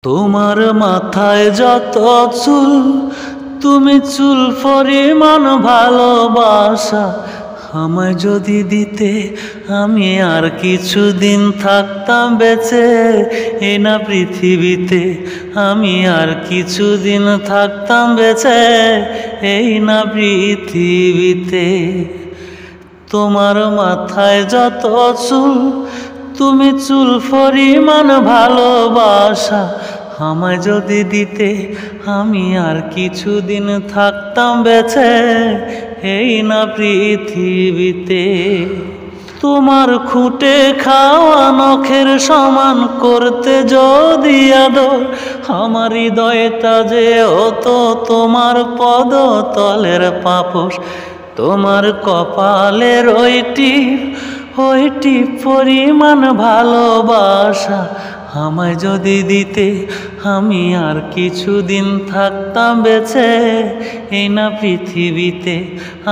তোমার মাথায় যত চুল, তুমি চুল পরিমাণ ভালোবাসা আমায় যদি দিতে, আমি আর কিছুদিন থাকতাম বেঁচে। এই না পৃথিবীতে আমি আর কিছুদিন থাকতাম বেঁচে, এই না পৃথিবীতে। তোমার মাথায় যত চুল, তুমি চুল পরিমাণ ভালোবাসা আমায় যদি দিতে, আমি আর কিছুদিন থাকতাম বেঁচে, এই না পৃথিবীতে। তোমার খুঁটে খাওয়া নখের সমান করতে যদি আদর, আমার হৃদয়টা যে হতো তোমার পদতলের পাপোশ। তোমার কপালের ওইটি পরিমাণ ভালোবাসা আমায় যদি দিতে, আমি আর কিছুদিন থাকতাম বেঁচে, এই না পৃথিবীতে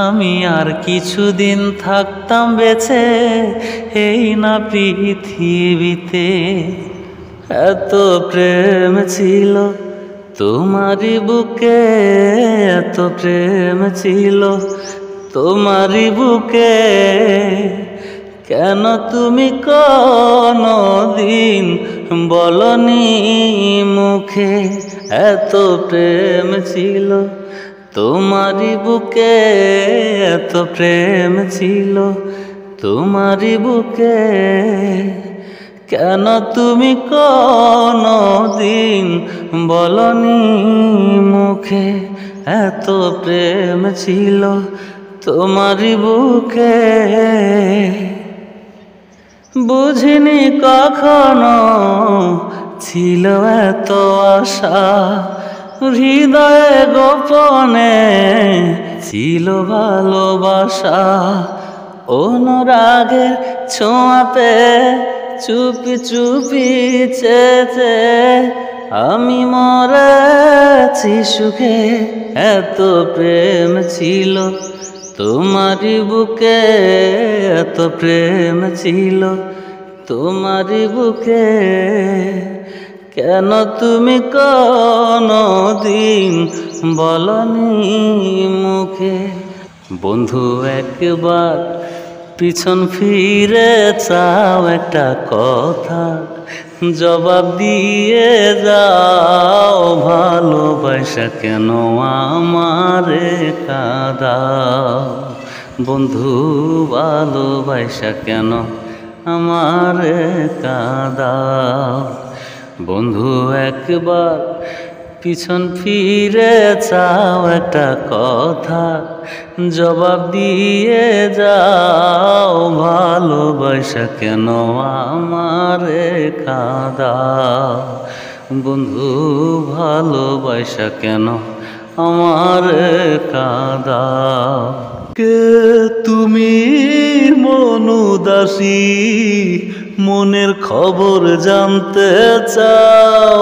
আমি আর কিছুদিন থাকতাম বেঁচে, এই না পৃথিবীতে। এত প্রেম ছিল তোমারই বুকে, এত প্রেম ছিল তোমারই বুকে, কেন তুমি কোনদিন বলনি মুখে? এত প্রেম ছিল তোমারই বুকে, এত প্রেম ছিল তোমারই বুকে, কেন তুমি কোনদিন বলনি মুখে? এত প্রেম ছিল তোমারই বুকে। বুঝিনি কখনো ছিল এত আশা, হৃদয়ে গোপনে ছিল ভালোবাসা। অনুরাগের ছোঁয়াতে চুপি চুপি চেয়ে আমি মরেছি সুখে। এত প্রেম ছিল তোমারই বুকে, এত প্রেম ছিল তোমারই বুকে, কেন তুমি কোনদিন বলনি মুখে? বন্ধু একবার পিছন ফিরে চাও, একটা কথা জবাব দিয়ে যাও। ভালোবাসা কেন আমারে কাঁদাও? বন্ধু ভালোবাসা কেন আমারে কাঁদাও? বন্ধু একবার পিছন ফিরে চাও, একটা কথা জবাব দিয়ে যাও। ভালোবাসা কেন আমারে কাঁদাও? বন্ধু ভালোবাসা কেন আমারে কাঁদাও? কে তুমি মন উদাসী, মনের খবর জানতে চাও?